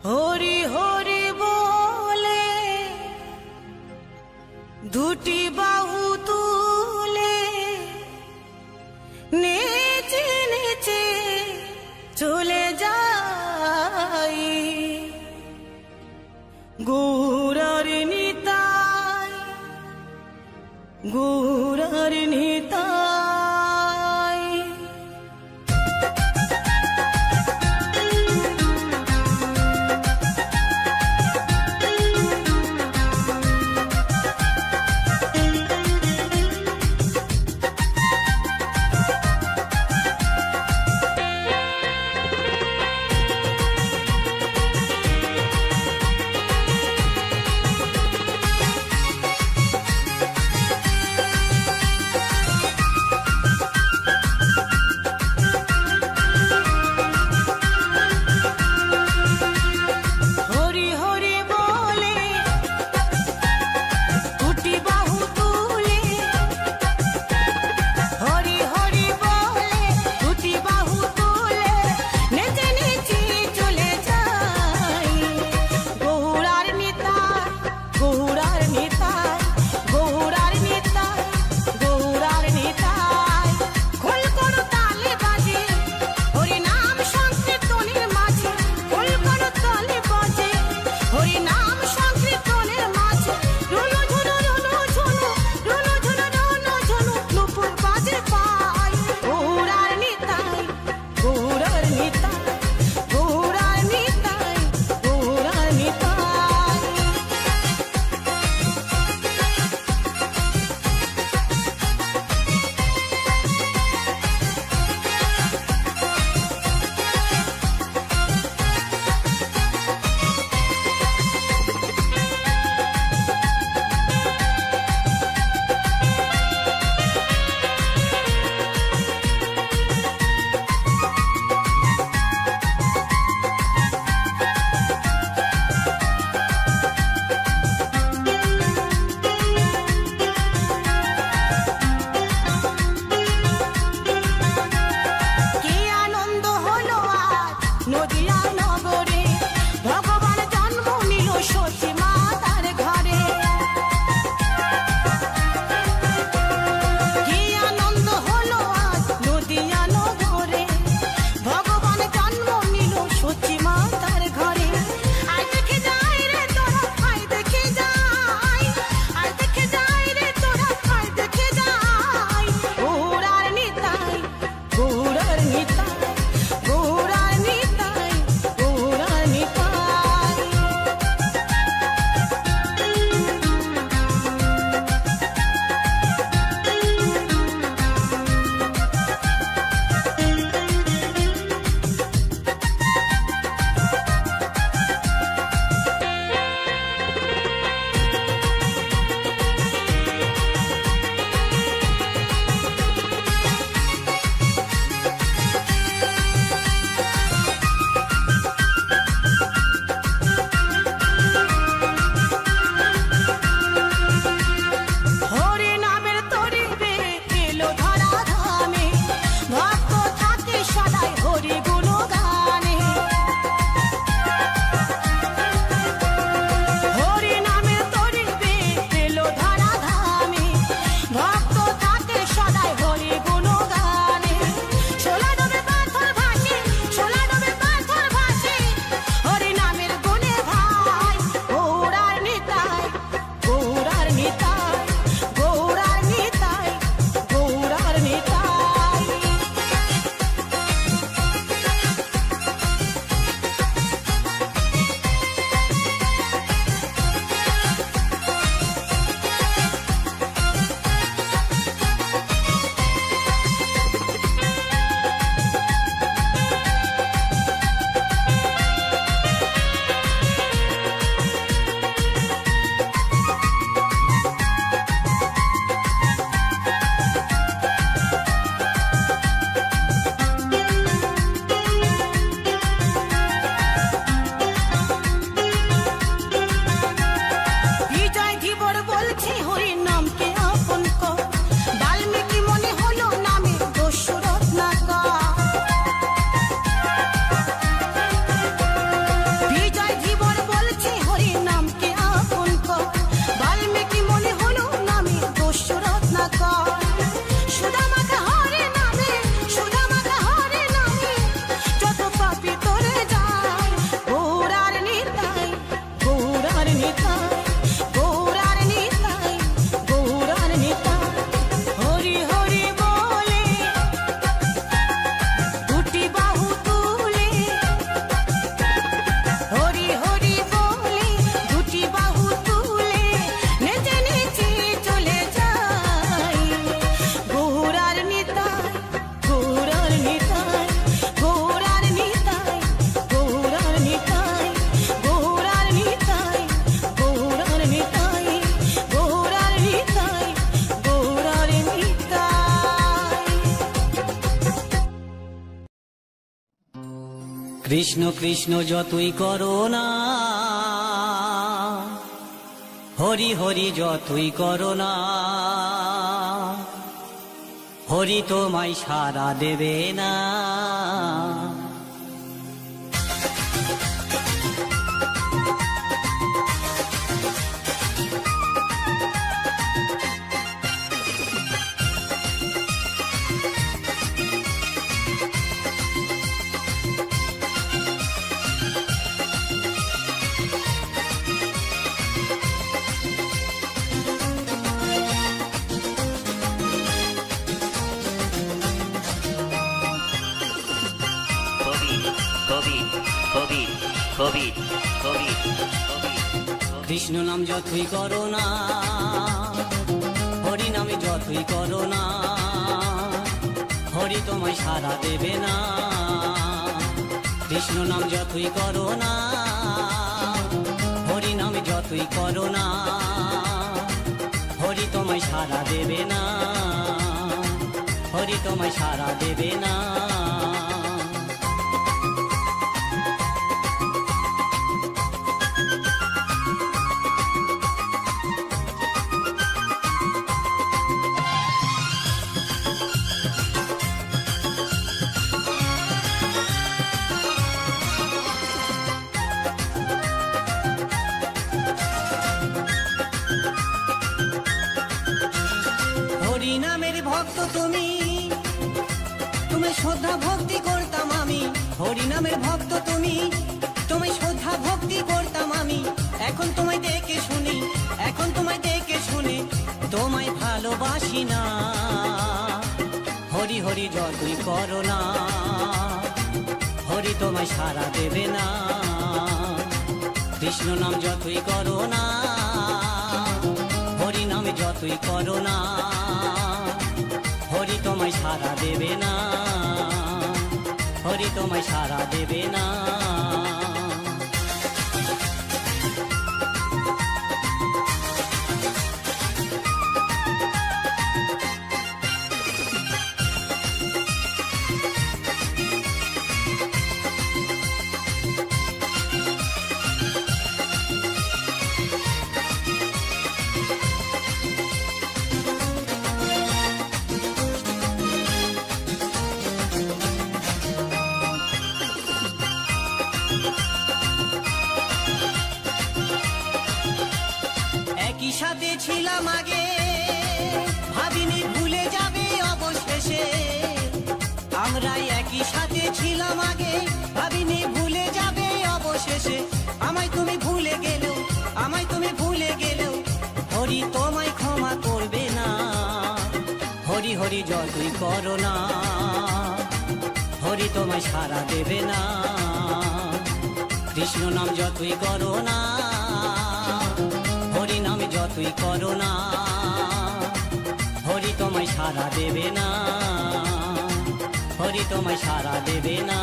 হরি হরি বলে দুটি বাহু তুলে নেচে নেচে চলে যাই গৌরার নিতাই গৌরার নিতাই। কৃষ্ণ কৃষ্ণ যতই করো না, হরি হরি যতই করো না, হরি তোমায় সাড়া দেবে না। কৃষ্ণ নাম যতই করো না, হরি নামে যতই করো না, হরি তোমায় সাড়া দেবে না। কৃষ্ণ নাম যতই করো না, হরি নামে যতই করো না, হরি তোমায় সাড়া দেবে না, হরি তোমায় সাড়া দেবে না। হরি নামের ভক্ত তুমি, তুমি শ্রদ্ধা ভক্তি করতাম আমি। হরি নামের ভক্ত তুমি, তুমি শ্রদ্ধা ভক্তি করতাম আমি। এখন তোমায় দেখে শুনি, এখন তোমায় দেখে শুনি, তোমায় ভালোবাসি না। হরি হরি যতই করো না, হরি তোমায় সাড়া দেবে না। কৃষ্ণ নাম যতই করো না, হরি নামে যতই করো না, হরি তোমায় সাড়া দেবে না, হরি তোমায় সাড়া দেবে না। একই সাথে ছিলাম আগে, ভাবিনি ভুলে যাবে অবশেষে। আমরা একই সাথে ছিলাম আগে, ভাবিনি ভুলে যাবে অবশেষে। আমায় তুমি ভুলে গেলেও, আমায় তুমি ভুলে গেলেও, হরি তোমায় ক্ষমা করবে না। হরি হরি যতই করো না, হরি তোমায় সাড়া দেবে না। কৃষ্ণ নাম যতই করো না, হরি নামে যতই করো না, হরি তোমায় সাড়া দেবে না, হরি তোমায় সাড়া দেবে না।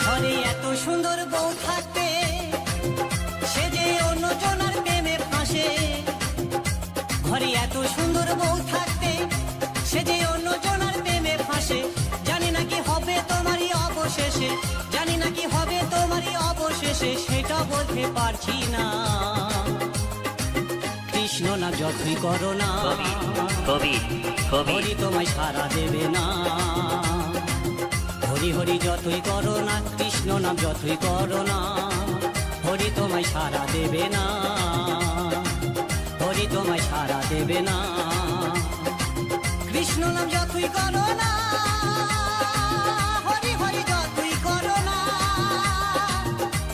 ঘরে এত সুন্দর বউ থাকতে, সে যে অন্য জনার প্রেমে ফাঁসে। ঘরে এত সুন্দর বউ থাকতে, সে যে অন্য জনার প্রেমে ফাঁসে। জানি না কি হবে তোমারই অবশেষে, জানি না কি হবে তোমারই অবশেষে, সেটা বলতে পারছি না। কৃষ্ণ নাম যতই করো না, হরি তোমায় সাড়া দেবে না। হরি হরি যতই করো না, কৃষ্ণ নাম যতই করো না, হরি তোমায় সাড়া দেবে না, হরি তোমায় সাড়া দেবে না। কৃষ্ণ নাম যতই করো না, হরি হরি যতই করো না,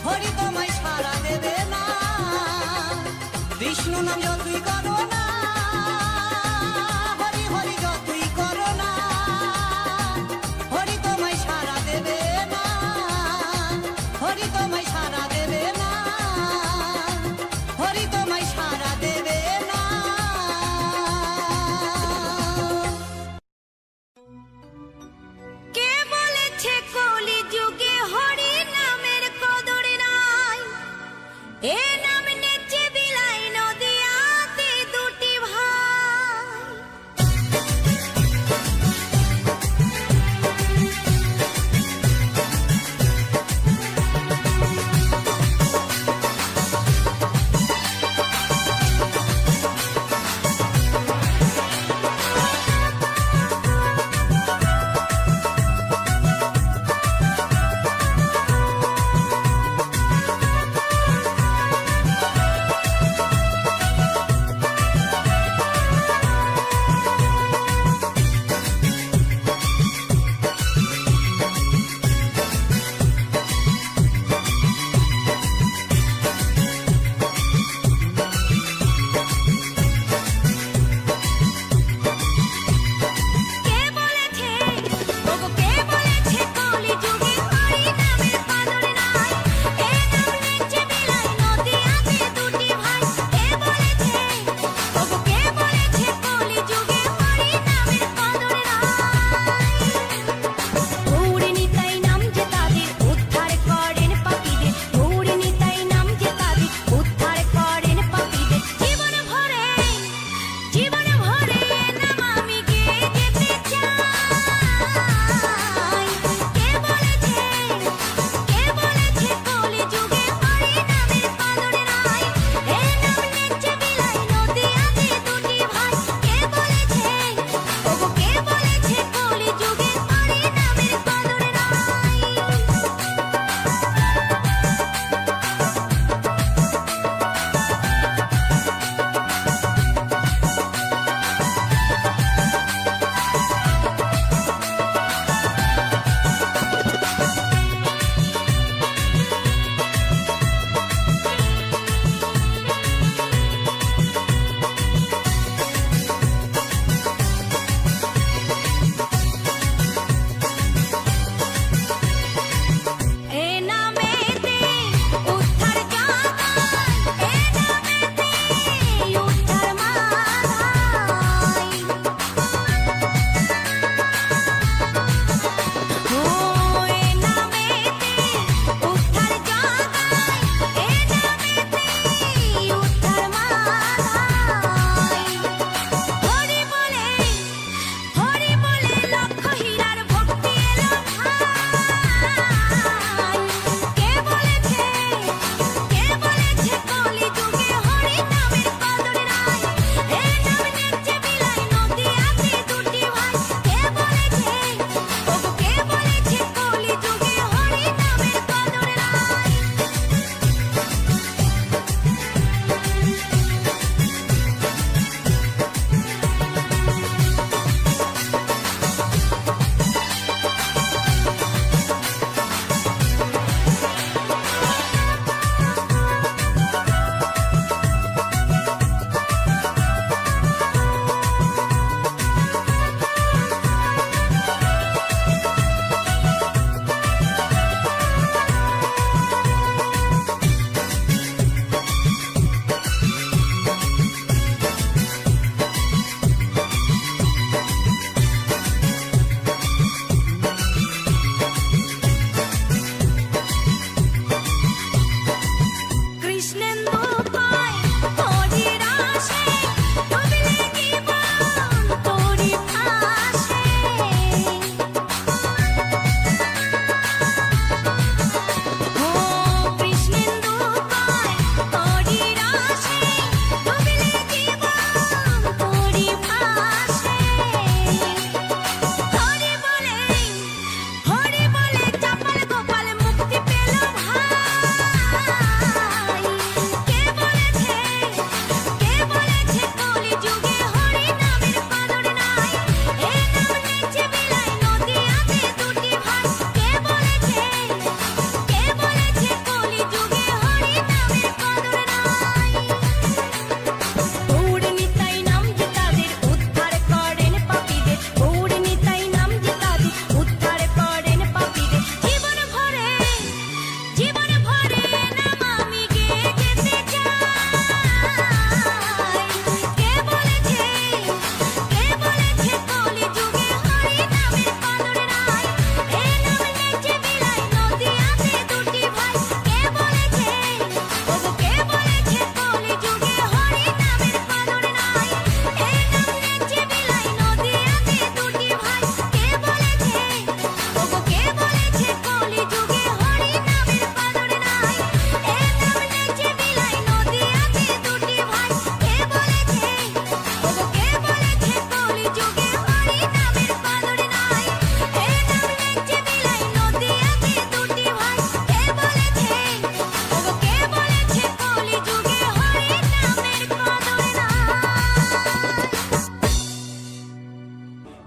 হরি তোমায় সাড়া দেবে না। কৃষ্ণ নাম যতই করো না, হরি হরি যতই করো না, হরি তোমায় সাড়া দেবে না, হরি তোমায় সাড়া দেবে না, হরি তোমায় সাড়া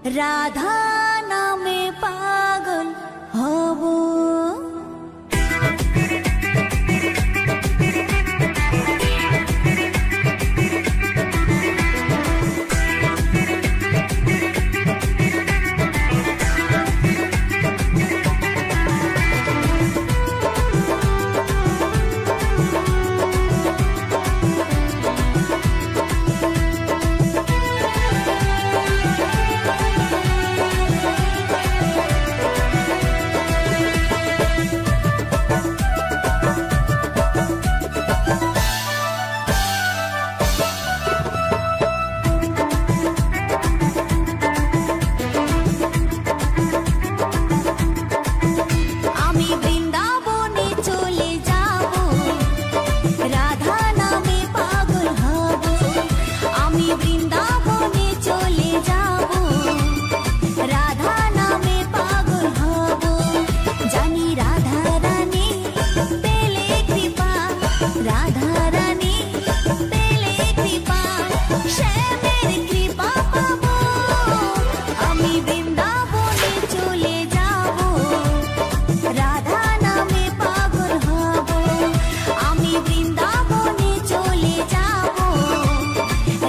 রাধা নামে পাগল হব।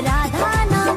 রাধা নামে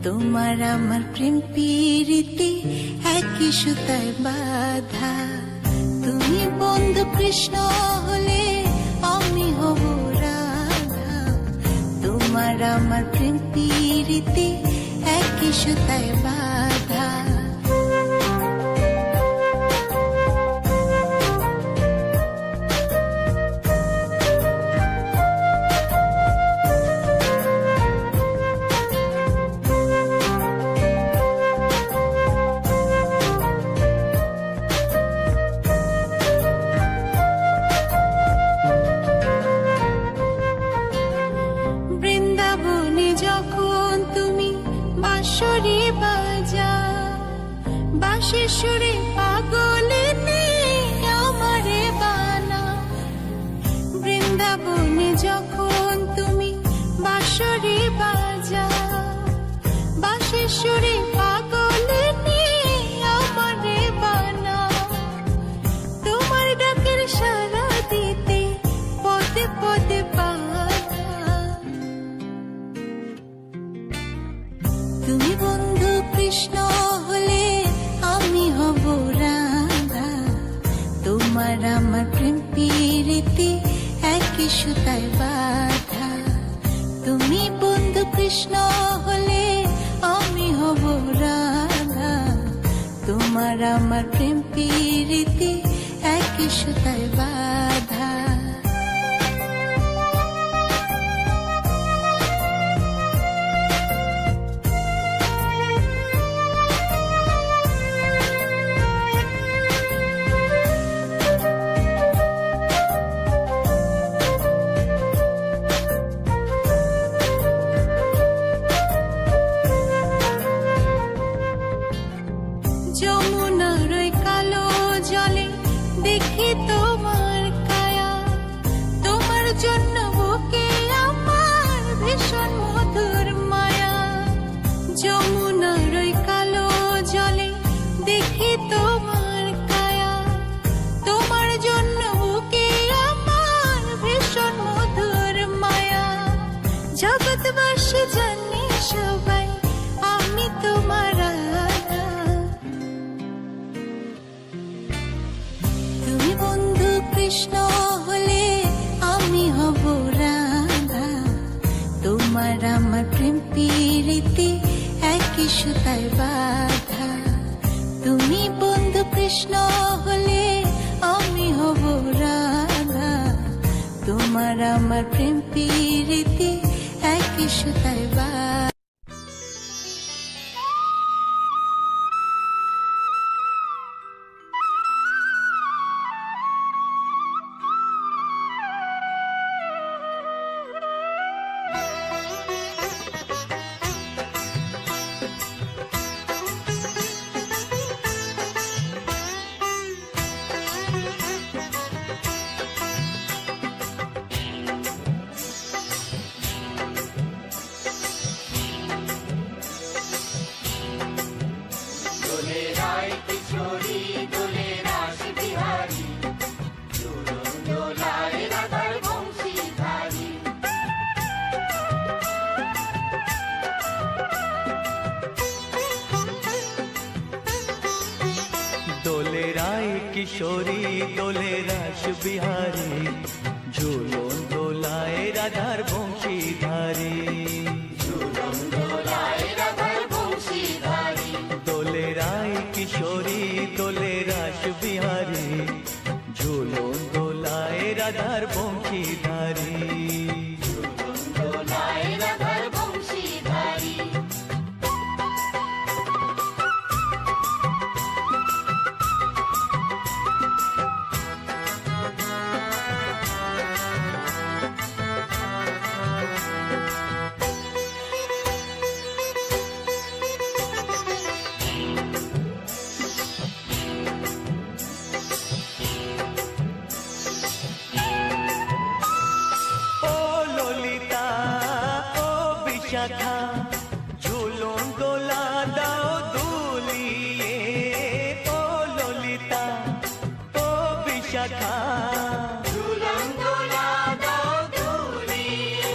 তোমার আমার প্রেম প্রীতি একই সুতায় বাঁধা। তুমি বন্ধু কৃষ্ণ হলে আমি হব রাধা। তোমার আমার প্রেম প্রীতি একই সুতায় বাঁধা। বাঁশির সুরে পাগলে আমারে বানা। বৃন্দাবনে যখন তুমি বাঁশরি বাজাও, বাঁশির সুরে পাগলে আমারে বানা। তোমার ডাকের সাড়া দিতে পদে পদে বাধা। তুমি বন্ধু কৃষ্ণ হলে আমি হব রাধা। তোমার আমার প্রেম প্রীতি একই সুতায় বাঁধা। তুমি বন্ধু কৃষ্ণ হলে আমি হব রাধা। তোমার আমার প্রেম প্রীতি একই সুতায় বাঁধা। যমুনার ওই কালো জলে দেখি তোমার কায়া। তোমার জন্য বুকে আমার ভীষণ মধুর মায়া। যমুনার ওই কালো জলে দেখি তোমার কায়া। তোমার জন্য বুকে আমার ভীষণ মধুর মায়া। জগৎবাসী জানে সবাই আমি তোমার রাধা। তুমি বন্ধু কৃষ্ণ হলে আমি হব রাধা। তোমার আমার প্রেম প্রীতি একই সুতায় বাঁধা। তুমি বন্ধু কৃষ্ণ হলে আমি হব রাধা। তোমার আমার প্রেম প্রীতি একই সুতায় বাঁধা। দোলে রায় কিশোরী দোলে রাস বিহারী, ঝুলন দোলায় রাধার বংশীধারী। দোলে রায় কিশোরী দোলে রাস বিহারী, ঝুলন দোলায় রাধার বংশীধারী। ঝুলন দোলা দাও দুলিয়ে, ও ললিতা ও বিশাখা। ঝুলন দোলা দাও দুলিয়ে,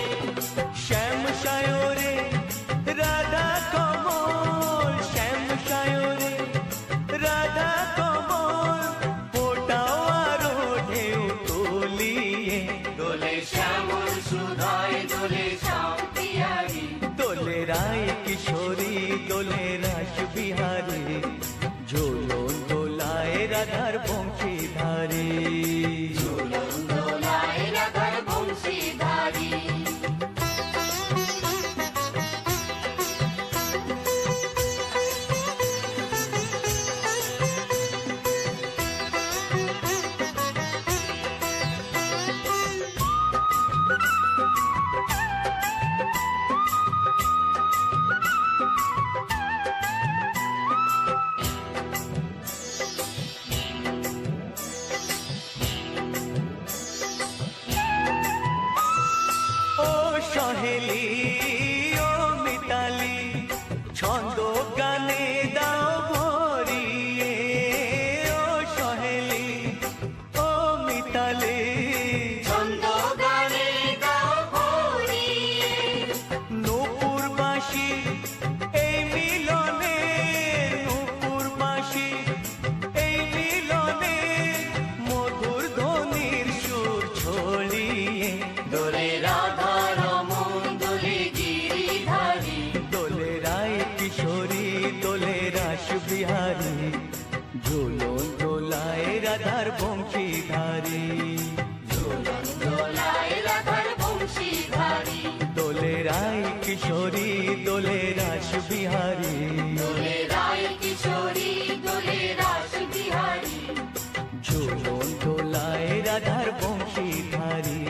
শ্যাম সায়রে রাধা কম দোলে রায় কিশোরী দোলে রাস বিহারী ঝুলন দোলায় রাধার বংশীধারী সহেলি ও মিতালি ছন্দ গানে দাও ভরিয়ে ও সহেলি ও মিতালি ছন্দ গানে দাও ভরিয়ে নূপুরবাসী এই মিলনে নূপুরবাসী এই মিলনে মধুর ধ্বনির সুর ছড়িয়ে দোলে রাধা রমন দোলে গিরিধারী দোলে রায় কিশোরী দোলে রাস বিহারী ঝুলন দোলায় রাধার বংশীধারী দোলায় রাধার বংশীধারী দোলে রায় কিশোরী দোলে রাস বিহারী দোলে রায় কিশোরী দোলে রাস বিহারী ঝুলন দোলায় রাধার বংশীধারী